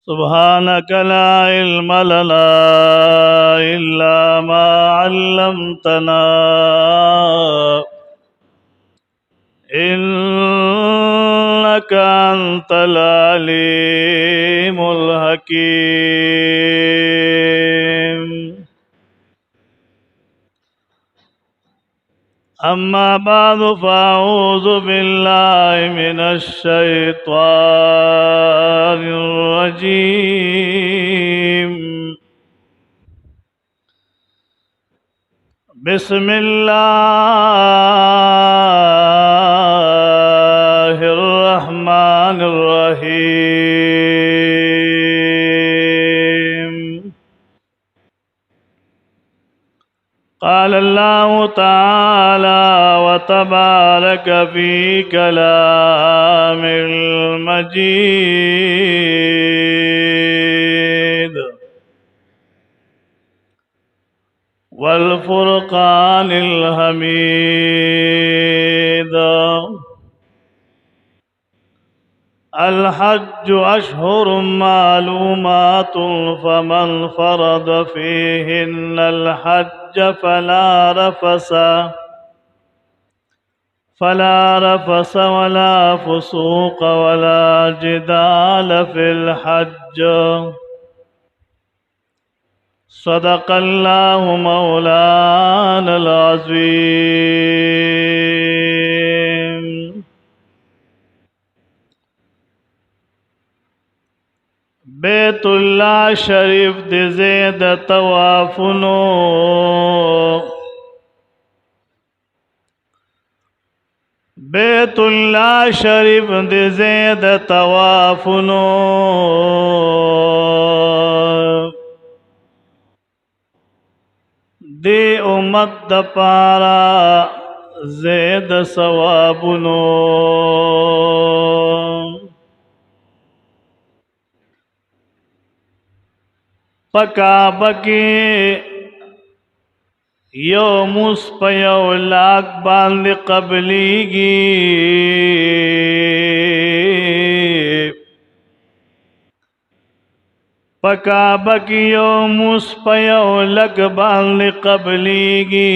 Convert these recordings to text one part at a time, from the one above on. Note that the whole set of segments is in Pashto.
سبحانك لا علم لنا إلا ما علمتنا إنك أنت العليم الحكيم. أما بعد فأعوذ بالله من الشيطان الرجيم. بسم الله الرحمن الرحيم. قال الله تعالى وتبارك في كلام المجيد والفرقان الحميد. الحج أشهر معلومات فمن فرض فيهن الحج فلا رفس ولا فسوق ولا جدال في الحج. صدق الله مولانا العظيم. بیت اللہ شریف دے زید طوافنو بیت اللہ شریف دے زید طوافنو دے امت دا پارا زید ثوابنو. پکعبہ کی یو موس پا یو لاکھ باندې قبلیگی. پکعبہ کی یو موس پا یو لاکھ باندې قبلیگی.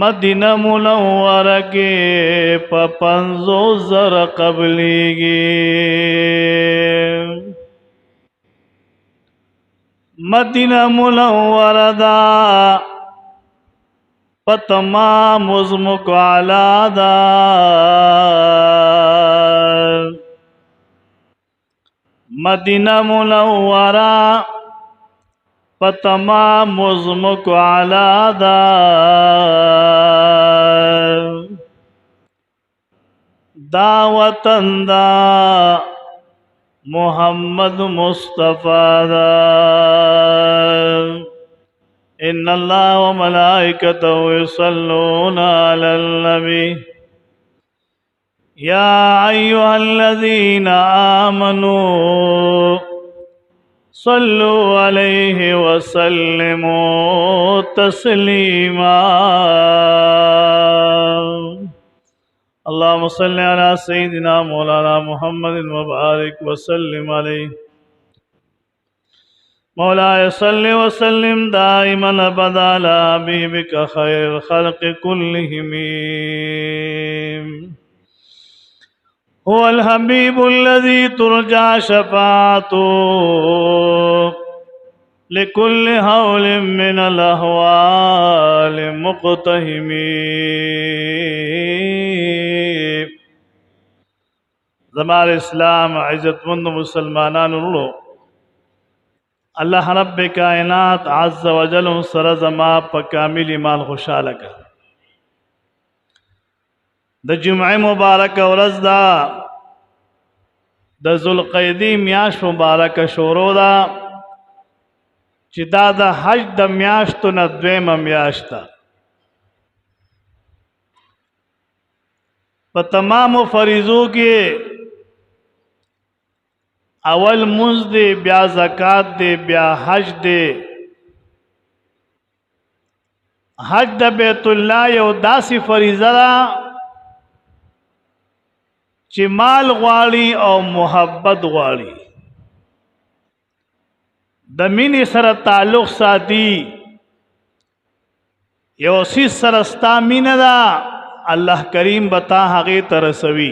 مدینہ منورہ کے پا 50,000 قبلیگی. مدینہ منورہ دا پا تمام عظمک علا دا. مدینہ منورہ پا تمام عظمک علا دا. دا وطن دا محمد مصطفیٰ دا. ان اللہ و ملائکتہ یصلون علی النبی یا ایہا الذین آمنوا صلوا علیہ وسلموا تسلیما. اللهم صل على سيدنا مولانا محمد وبارك وسلم عليه. مولاي صل وسلم دائما ابدا على حبيبك خير الخلق كلهم. هو الحبيب الذي ترجى شفاعته لكل حول من الأحوال مقتحم. زمار اسلام عزت مند مسلمانان رو اللہ رب کائنات عز و جل سر زما پا کامل ایمان خوشحال کا. دا جمع مبارک ورځ دا د ذوالقعدې میاشت مبارک شروع دا چې دا د حج د میاشتو نه دویمه میاشت ده. په تمامو فریضو کې اول منځ دی، بیا زکات دی، بیا حج دی. حج د بیت الله یو داسې فریضه ده چې مال غواړي او محبت غواړي د مینې سره تعلق ساتي یو سیس سره ستا مینه ده الله کریم بتا هغه ترسوي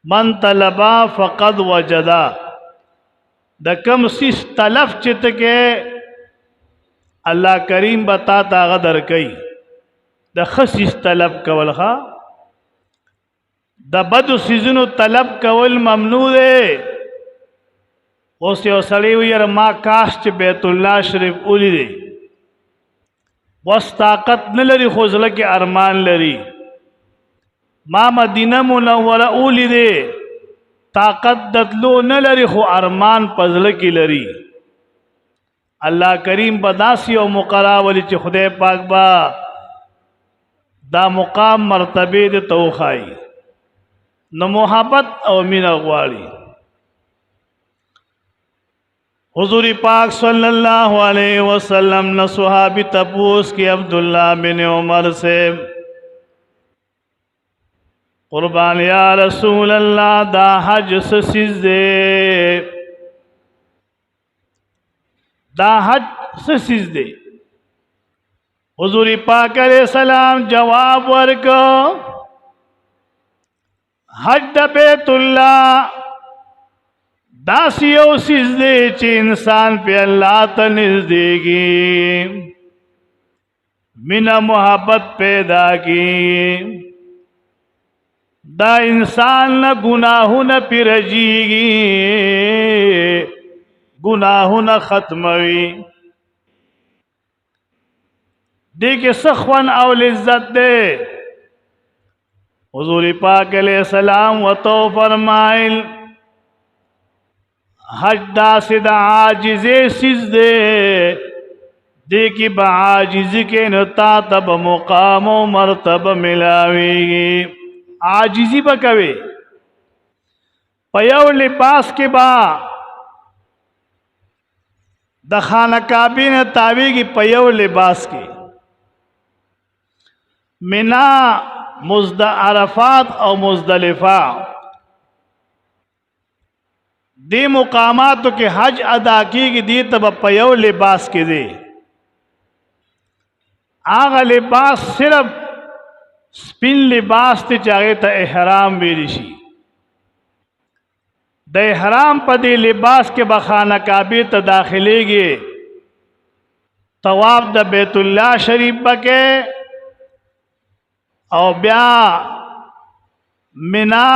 من طلبا فقد وجدا د کم سیس طلب چت کې الله کریم بتا تا غدر کوي د خصیص طلب کول ها د بدو سيزونو طلب کول ممنوع دی اوس یو سړی ویره ما کاش چې بیت الله شریف اولی دی بس طاقت نه لري خو ځل کې ارمان لري ما مدینه منوره اولی دی طاقت دتلو نه لري خو ارمان پزله کې لري الله کریم بداسي او مقرا ولي چې خدای پاک با دا مقام مرتبه د توخای نو محبت او مینا غواړي حضور پاک صلی اللہ علیہ وسلم نے صحابی تپوس کی عبداللہ بن عمر سے قربان یا رسول اللہ دا حج سسیز دے دا حج سسیز دے حضور پاک علیہ السلام جواب ورکو حج دا بیت اللہ داسی او سیز دے چی انسان پہ اللہ تا نزدیگی منا محبت پیدا کی دا انسان نہ گناہوں نہ پی رجیگی گناہوں نہ ختموی دیکھ سخون او لذت دے حضور پاک علیہ السلام و تو فرمائل حج دا سدا عاجزے سیز دے دیکھی با عاجزی کے نتا تب مقام و مرتب ملاوی گی عاجزی با کوي پیو لباس کے با دا خانہ کعبی نے تاوی گی پیو لباس کے منا عرفات او مزدلفہ دی مقاماتو کے حج ادا کی گی دی تب پیو لباس کے دے آغا لباس صرف سپین لباس تے چاہے تا احرام بیری شی دا احرام پا دی لباس کے بخانہ کعبی تا داخلے گی طواف دا بیت اللہ شریف بکے او بیا منا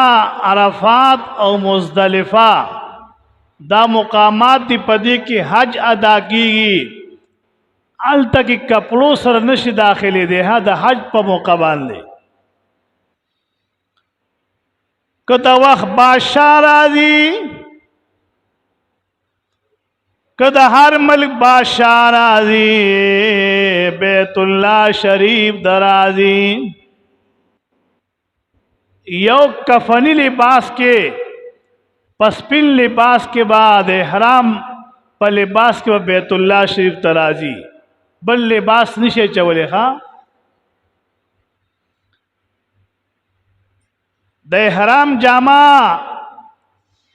عرفات او مزدلفہ دا مقامات دی پدی کی حج ادا کی گی ال تک کپڑوں سر نشی داخلی دے ہاں دا حج پا موقع باندے کدا وقت بادشاہ راضی کدا ہر ملک بادشاہ راضی بیت اللہ شریف درازی یو کفنی لباس کے پسپن لباس کے بعد احرام پا لباس کے بعد بیت اللہ شریف ترازی بل لباس نشے چولے خواہ دے احرام جامع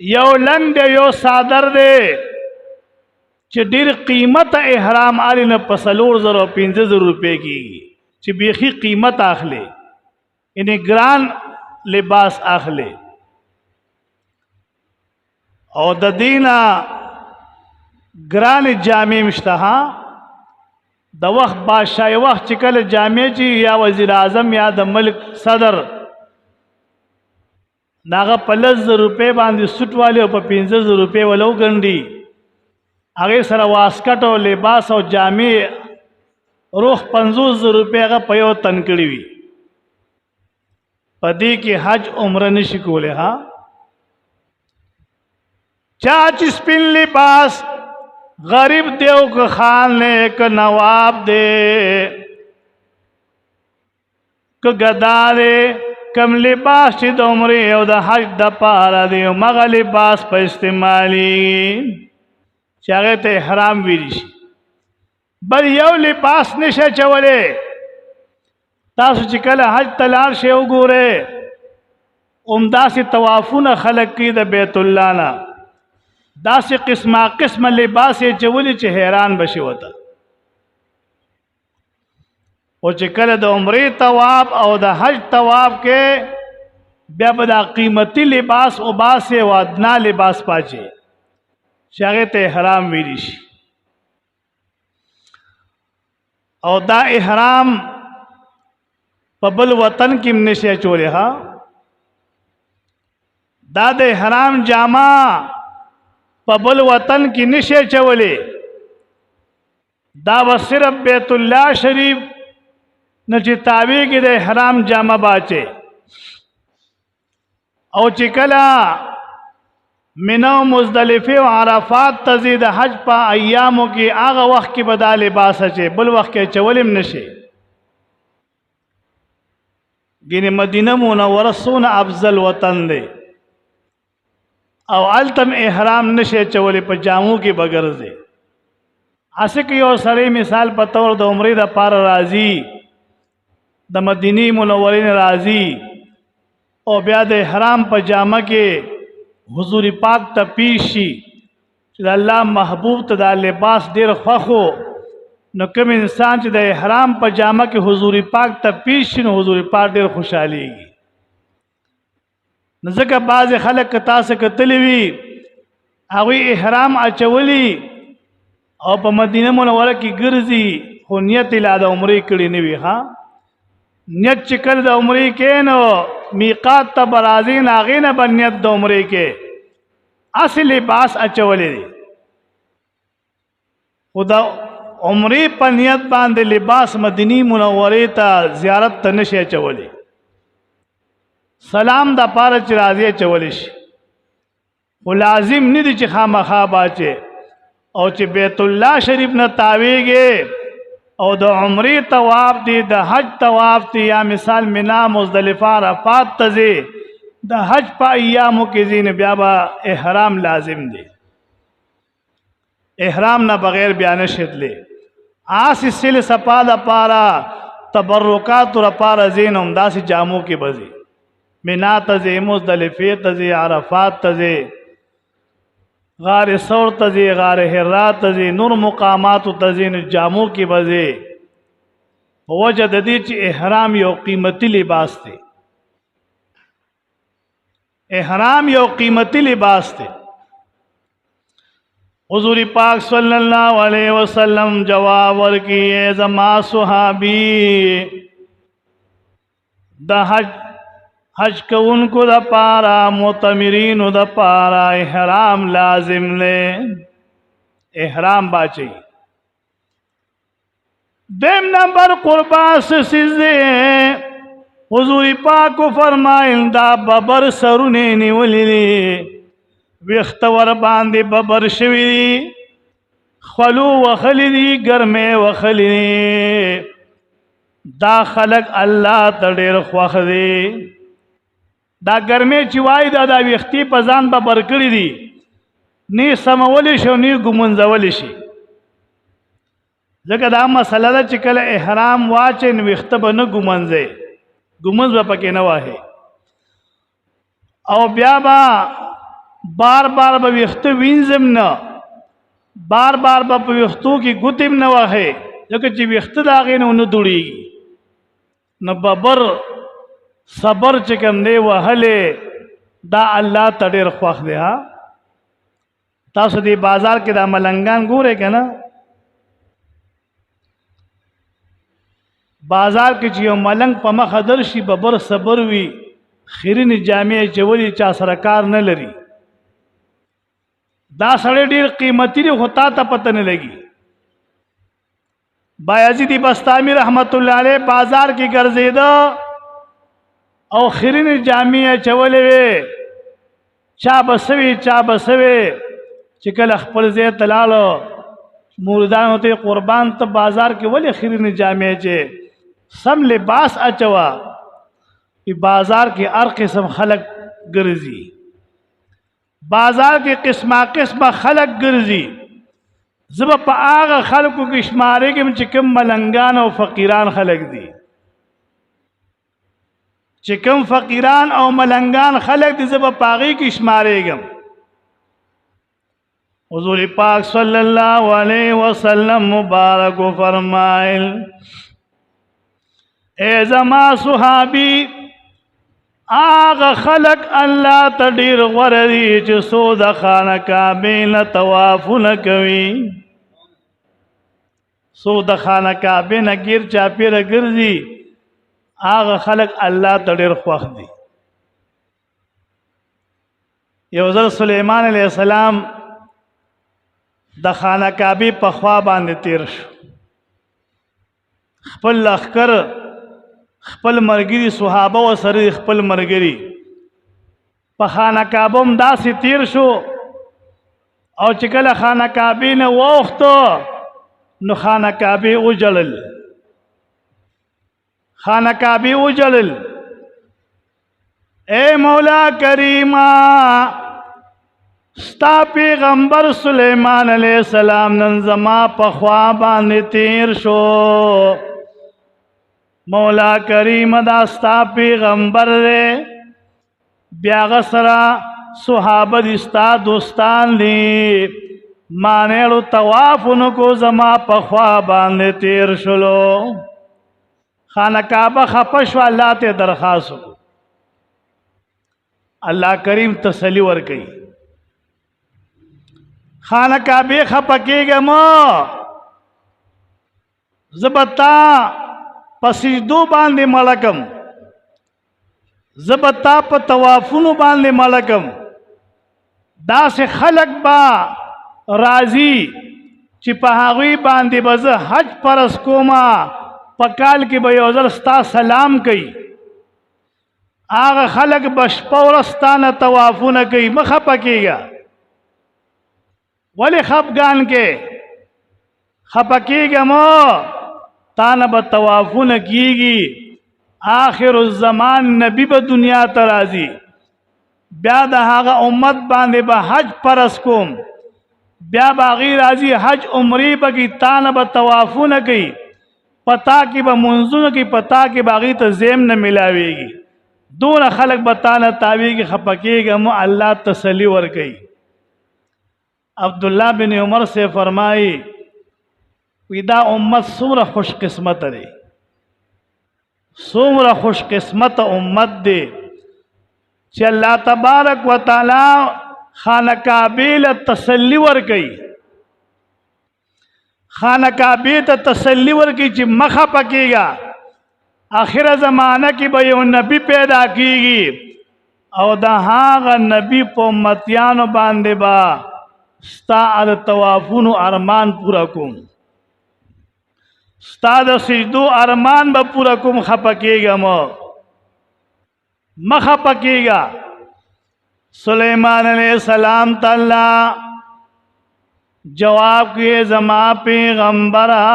یو لنگ یو صادر دے چی دیر قیمت احرام آلی نا پسلور 15,000 روپے کی چی بیخی قیمت آخلے انہیں گران لباس آخلے او د دینا گران جامع مشتہا د وقت بادشاہ وقت چکل جامع چی یا وزیر اعظم یا د ملک صدر ناغا 15,000 روپے باندې سوٹ والے او 15,000 روپے ولو گنڈی اگے سر واسکٹ او لباس او جامع روح 50,000 روپے اگا پیو تنکڑی وی پدی کی حج عمرہ نشی کولے ہاں چاچ سپین لباس غریب دیو کو خان نے ایک نواب دے کو گدا دے کم لباس چی دا عمری او دا حج دا پارا دے مغا لباس پا استعمالی چاگے تے احرام ویریش بل یو لباس نشے چولے تاسو چکل حج تلار شے اگورے داسې طوافونه خلق کی د بیت الله نه، داسې قسمه قسمه لباس یې چولی چې حیران بشي وته. او چې کله د عمرې طواف او د حج طواف کې بیا به دا قیمتي لباس او باسه او ادنا لباس پاچه چې هغه ته احرام ویلی شي. او دا احرام په بل وطن کې نشي چولې ها. دا د احرام جامه په بل وطن کې نشي چولې، دا و صرف بیت الله شریف نه چې تابع کې د احرام جامه باچه. او چې کله منو مزدلفه او عرفات تزید حج په ایامو کې هغه وخت کې بدل لباس اچي، بل وخت کې چولم نشي. ګینه مدینه منوره سونه افضل وطن دی او التم احرام نشه چولې په جامو کې بغرزه. اسه کې یو سړی مثال په تور د عمرې د پار راضي د مدینه منورې راضي او بیا د احرام په جامه کې حضور پاک ته پیش شي چې الله محبوب ته دا لباس ډیر خوخو. نو کوم انسان چې د احرام په جامه کې حضور پاک ته پیش شي نو حضور پاک ډیر خوشحاليږي. نزدکه بعض خلک تاسو کتلی وی هغه احرام اچولی او په مدینه منوره کې ګرځي خو نیت لا د عمرې کړي نه وی. ها نیت چې کله د عمرې کې نو میقات ته برازین هغه نه بنیت د عمرې کې اصل لباس اچولی دی. خدا عمرې په نیت باندې لباس مدینه منوره ته زیارت ته نشي اچولی. سلام د پاره چې راځي چول شي خو لازم نه دي چې خامخا باچه. او چې بیت الله شریف نه تاویږي او د عمرې طواف دی د حج طواف دی یا مثال منا مزدلفه عرفات تزي د حج په ایامو کې زین بیا به احرام لازم دی. احرام نه بغیر بیا نشدلې آس سل صفا د پاره تبرکات ور پاره زین هم داسې جامو کې بزي منا تزي مزدلفه تزي عرفات تزي غار ثور تزي غار حرا تزي نور مقامات تزي جامو کې بزي. وجه د دې چې احرام یو قیمتي لباس دی. احرام یو قیمتي لباس دی. حضور پاک صلی الله علیه وسلم جواب ورکړي زما صحابي د حج کوونکو د پارا معتمرینو د پارا احرام لازم لے. احرام باچی. دیم نمبر قرباس سیزے حضور پاک کو فرمائن دا ببر سرونه نیولی دی ویختور باندې ببر شوی دی خلو وخلی دی گرمه وخلی دی. دا خلق الله ته ډېر خوښ دی. دا ګرمه چې وای دا ویختی په ځان به برکړی دي نه سمول شي نه ګمنځول شي. ځکه دا مسله ده چې کله احرام واچې نو ویخته به نه ګمنځي ګمنځ به پکې نه واه او بیا به بار بار به ویخته وینځم نه بار بار به په ویختو کې ګوتم نه واه ځکه چې ویخته دا غي نه دوړي نو ببر صبر چکم دی وهله دا الله ته ډېر خوښ دی. ها تاسو دی بازار کې دا ملنګان ګوره کنه بازار کې چې یو ملنګ په مخ درشي ببر صبر وي خیرین جامع چولی چا سره کار نه لري دا سړی ډېر قیمتي دی خو تا ته پته نه لګي. بایزید بستامی رحمت الله علیه بازار کې ګرځیدا او خیرین جامع چولې وي چا بسوي چې کله خپل ځای تلالو موردانو ته قربان ته بازار کې ولې خیرین جامع چې سم لباس اچوا ای بازار کې هر قسم خلق ګرځي بازار کې قسمه خلق ګرځي. زب په هغه خلقو کې شمارې کې چې کوم ملنګان او فقیران خلق دي چې کوم فقیران او ملنګان خلق دي زه به په هغې کې شمارېږم. حضور پاک صلی الله علیه وسلم مبارک فرمایل اے زما صحابی آغا خلق اللہ تا ډیر غوره دي چې څو د خانه کعبې نه طوافونه کوي، څو د خانه کعبې نه ګیر چاپېره ګرځي، آغا خلق الله ته ډیر خوښ دي. یو ځل سلیمان علیه السلام د خانه کعبې په خوا باندې تیر شو، خپل لښکر خپل مرګري صحابه و سره خپل مرګري په خانه کعبه هم داسې تیر شو، او چې کله خانه کعبې نه واوښتو نو خانه کعبې وجړل، خانه کعبې وجړل. اے مولا کریما ستا پیغمبر سلیمان علیہ السلام نن زما په خوا باندې تیر شو، مولا کریم دا ستا پیغمبر دے، بیا غسرا صحابه دی ستا دوستان دی، مانیلو توافونو کو زما په خوا باندې تیر شلو. خانه کعبه خپه شو، الله ته درخواست وکړو، الله کریم تسلی ورکړي. خانه کعبه خپه کېږم زه به تا په سجدو باندې مړکم، زه به تا په طوافونو باندې مړکم. داسې خلق به راځي چې په هغوی باندې به زه حج فرض کومه، په کال کې به یو ځل ستا سلام کوي. هغه خلق به شپه ورځ ستا نه طوافونه کوي. مه خفه کېږه، ولې خفګان کې خفه کېږه مه، تا نه به طوافونه کېږي. آخر الزمان نبی به دنیا ته راځي، بیا د هغه امت باندې به حج فرض کوم، بیا به هغې راځي حج عمرې به کوي، تا نه به طوافونه کوي، پتا کې به منځونه کوي، پتا کې به هغې ته زیم نه میلاویږي. دونه خلق به تا نه تاویږي، خفه کېږه مو، الله تسلی ورکوي. عبدالله بن عمر سے فرمائی وی دا امت څومره خوش قسمت دی، څومره خوش قسمت امت دی چې الله تبارک وتعالی خانه کعبې له تسلی ورکوي، خانه کعبې ته تسلی ورکوي چې مه خفه کېږه. آخره زمانه کې به یو نبی پیدا کېږي او د هغه نبی په امتیانو باندې به ستا د طوافونو ارمان پورا کوم، ستا د سجدو ارمان به پورا کوم. خفه کېږه مه خفه کېږه. سلیمان علیہ السلام تعالی جواب کیے زما پیغمبرا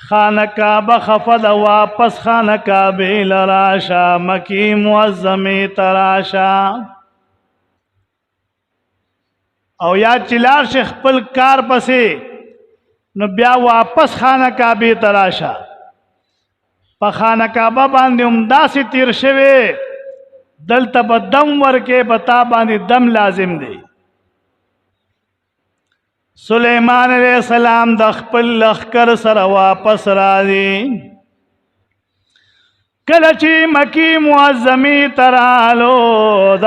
خانہ کعبہ خفد واپس خانہ کعبہ لراشا مکی معظمی تراشا او یا چلار شیخ پل کار پسے نو بیا واپس خانہ کعبہ تراشا. پا خانہ کعبہ باندې امداسی تیر شوے دلتا با دم ورکے بتا باندې دم لازم دی. سلیمان علیہ السلام د خپل لښکر سره واپس راځي، کله چې مکی معظمې ته رالو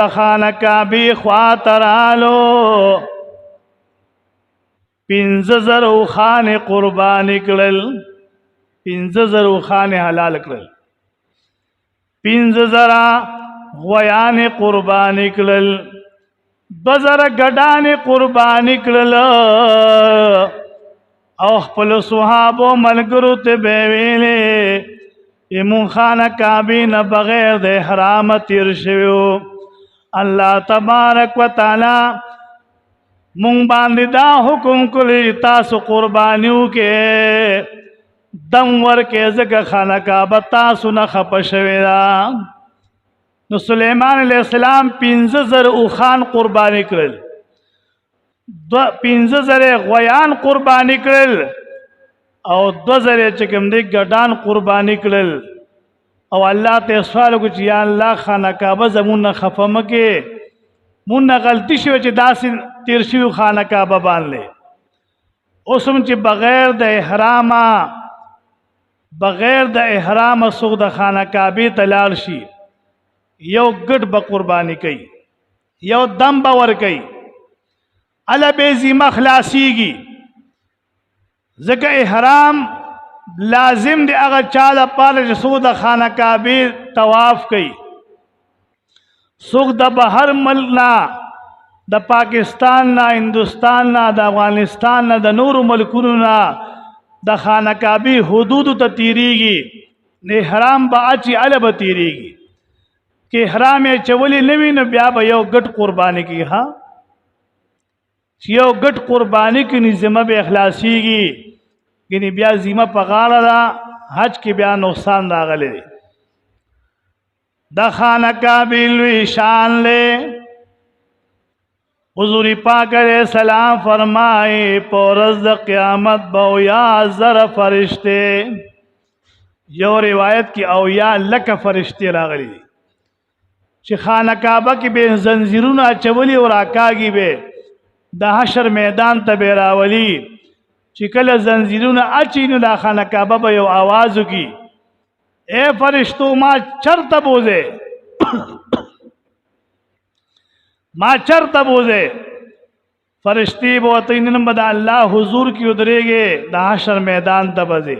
د خانه کعبې خوا ته رالو، 5,000 اوښانې قرباني کړل، 5,000 اوښانې حلال کړل، 5,000 غویانې قرباني کړل، 2,000 ګډانې قرباني کړل او خپل صحابو ملګرو ته به ویلې ایمون خانه کعبې نه بغیر د احرام تیر شویو. الله تبارک وتعالی مونږ باندې دا حکم کړی تاسو قربانیو کې دم ورکې ځکه خانه کعبه تاسو نه خفه شوې ده. نو سلیمان علیہ السلام 5,000 اوښان قربانی کړل، 5,000 غویان قربانی کړل او 2,000 چې کوم دی ګډان قربانی کړل او الله ته سوال وکړ چې یا الله خانه کعبه زمون نه خفه مکې مون نه غلطي شوه چې داسې تیر شوي خانه کعبه باندې اوس هم چې بغیر د احرام څوک د خانه کعبې ته لاړ شي یو ګډ به قرباني کوي یو دم به ورکوي اله به ذمه خلاصیږي ځکه احرام لازم دی هغه چا لپاره چې څوک د خانه کعبې طواف کوي څوک د بهر ملک نه د پاکستان نه هندوستان نه د افغانستان نه د نورو ملکونو نه د خانه کعبې حدودو ته تیریږي نه احرام به اچي اله به تیریږي که احرام یې چولی نه وي نو بیا به یو ګډ قرباني کوي ها چې یو ګډ قرباني کوي ذمه به اخلاصیږي یعنی بیا ذمه په غاړه ده حج کې بیا نقصان راغلی دی د خانه کعبې لوی شان لے حضور پاک علیہ السلام فرمائے پورز د قیامت بو یا زر فرشتے یو روایت کی او یا لک فرشتے راغلی دی چې خانه کعبه کې به زنجیرونه اچولی او راکاږي به د حشر میدان ته به راولي چې کله زنجیرونه اچي نو د خانه کعبه به یو आवाज وکي اے فرشتو ما چرته بوزه ما چرته بوزه فرشتي بوته نن بد الله حضور کی ودرېږي د حشر میدان ته بځي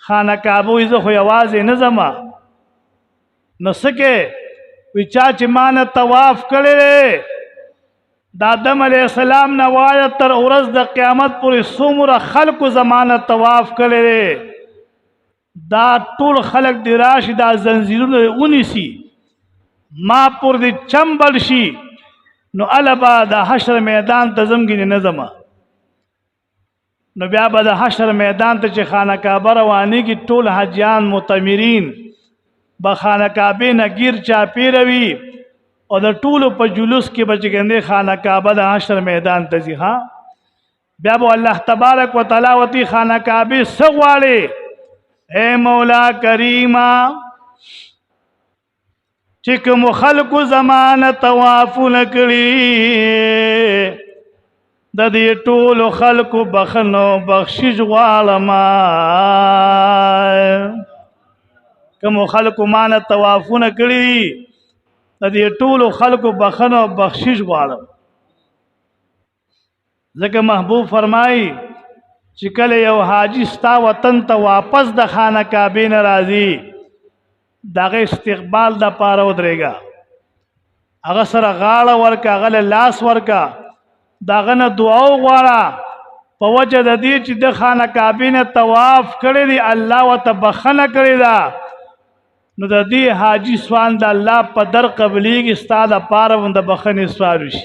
خانه کعبه یې خو आवाज نه زما نو سکه وی چا چې مان طواف کړي د آدم علیہ السلام نه وایي تر ورځ د قیامت پورې څومره خلکو زمانه طواف کړي دا ټول خلک دی راشي دا زنجیرونه ونیسي ما پر دې چمبل شي نو البا د حشر میدان ته زمګین نه زما نو بیا به د حشر میدان ته چې خانه کعبه رواني کی ټول حجیان معتمرین بخانه کعبه نه گیر چاپیروي او د ټولو په جلوس کې بچګندې خانه کعبه د حشر میدان ته ځي ها بیا به الله تبارک وتعالى وتی خانه کعبه سغواړي اے مولا کریما چې کوم خلقو زمانه طواف نکړي د دې ټولو خلقو بخنو بخشش غواړم کوم خلکو مان طوافونه کړی د دې ټولو خلکو بخنه او بخشش غواړم ځکه محبوب فرمایي چې کله یو حاجی ستا وطن ته واپس د خانه کعبه نه راځي دغه استقبال د پاره ودرېګا هغه سره غاړه ورکا هغه لاس ورکا دغه نه دعا وغواړه په وجه د دې چې د خانه کعبه نه طواف کړی دی الله وت بخنه کړی دا نو د دې حاجی سوان د الله په در قبليږي استاد پاره وند بخنه سوال شي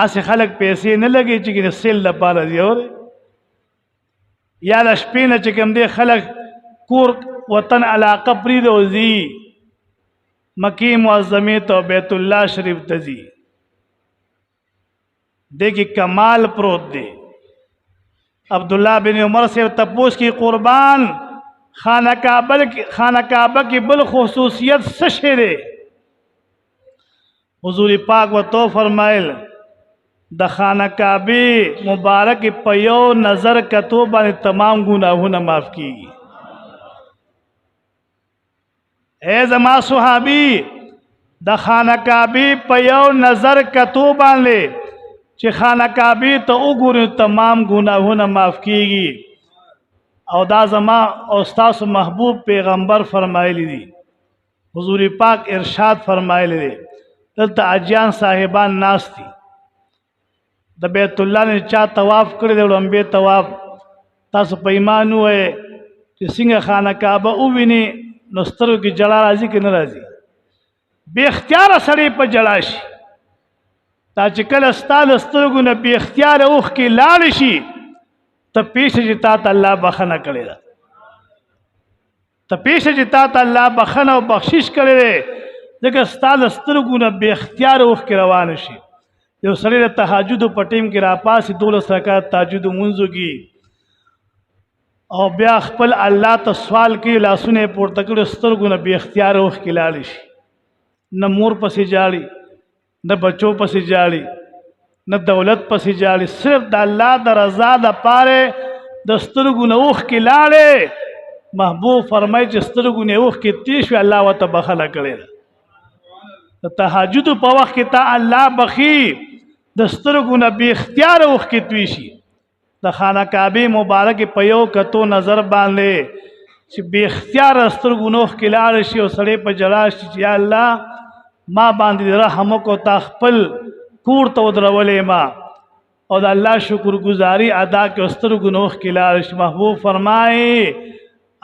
اسه خلک پیسې نه لګي چې سیل د پاره دی اور یا د شپې نه چې کوم دی خلک کور وطن علاقه پری دوزی مکی معظمه تو بیت الله شریف تزی دیکھی کمال پروت دی عبداللہ بن عمر سے تپوس کی قربان خانہ کعبہ کی بل خصوصیت سشے دے حضور پاک و تو فرمائل د خانہ کعبہ مبارک پیو نظر کتو باندې تمام گناہونه معاف کیږي اے زما صحابی د خانہ کعبہ پیو نظر کتو باندې چې خانہ کعبہ ته وګورئ تمام گناہونه معاف کیږي او دا زما او استاد محبوب پیغمبر فرمایلی دي حضور پاک ارشاد فرمایلی دي دلته اجیان صاحبان ناس دي د بیت الله نه چا طواف کړی دی لومبه طواف تاسو په ایمان وای چې څنګه خانہ کعبه وویني نو سترګو کې جلا راځي کې نه راځي بے اختیار سړی په جلا شي تا چې کله ستاسو سترګو نه بے اختیار اوخ کې لاړ شي ته پیښه چې تا ته الله بخنه کړی ده ته پیښه چې تا ته الله بخنه او بخشش کړی دی ځکه ستاسو سترګو نه بے اختیار اوخ کې روان شي یو سړی د تهجد په ټیم کې را پاسې 12 رکعات تهجد مونږو کې او بیا خپل الله ته سوال کوي، لاسونه پورته کړي، سترګو نه بې اختیاره اوښکې لاړې شي، نه مور پسې جاړي، نه بچو پسې جاړي، نه دولت پسې جاړي، صرف د الله د رضا دپاره د سترګو نه اوښکې لاړې. محبوب فرمایي چې سترګو نه اوښکې تېر شوې، الله ورته بخښنه کړې ده. د تهجدو په وخت کې ته الله بخي، د سترګو نه بې اختیاره اوښکې توی شي. د خانه کعبې مبارکې په یو کتو نظر باندې چې بې اختیاره سترګو نه اوښکې لاړې شي او سړی په ژړا شي چې یا الله ما باندې دې رحم وکړو، تا خپل کور ته ودرولې ما، او د الله شکر گزاري ادا کړې، سترګو نه اوښکې لاړې شي. محبوب فرمایي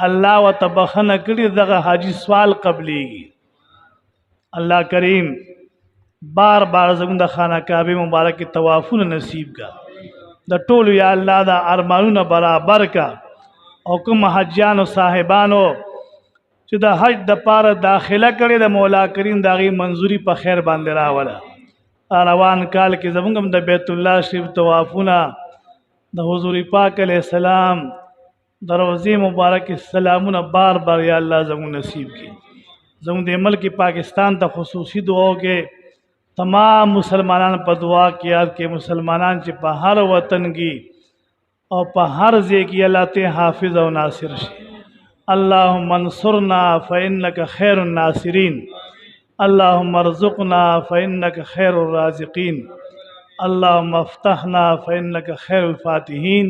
الله ورته بخښنه کړې، دغه حاجي سوال قبلېږي. الله کریم بار بار زموږ د خانه کعبې مبارکې طوافونه نصیب کا، د ټولو یا الله دا ارمانونه برابر کا، او کوم حجیانو صاحبانو چې د حج د پاره داخله کړې د مولا کریم د هغې منظوري په خیر باندې راوله. روان کال کې زموږ هم د بیت الله شریف طوافونه د حضور پاک علیه السلام د روضې مبارکې سلامونه بار بار یا الله زموږ نصیب کړي. زموږ د ملک پاکستان ته خصوصي دعاو کې تمام مسلمانان په دعا کې یاد کې، مسلمانان چې په هر وطن کې او په هر ځای کې الله ته حافظ او ناصر شي. اللهم انصرنا فإنك خير الناصرين، اللهم ارزقنا فإنك خير الرازقين، اللهم افتحنا فإنك خير الفاتحين.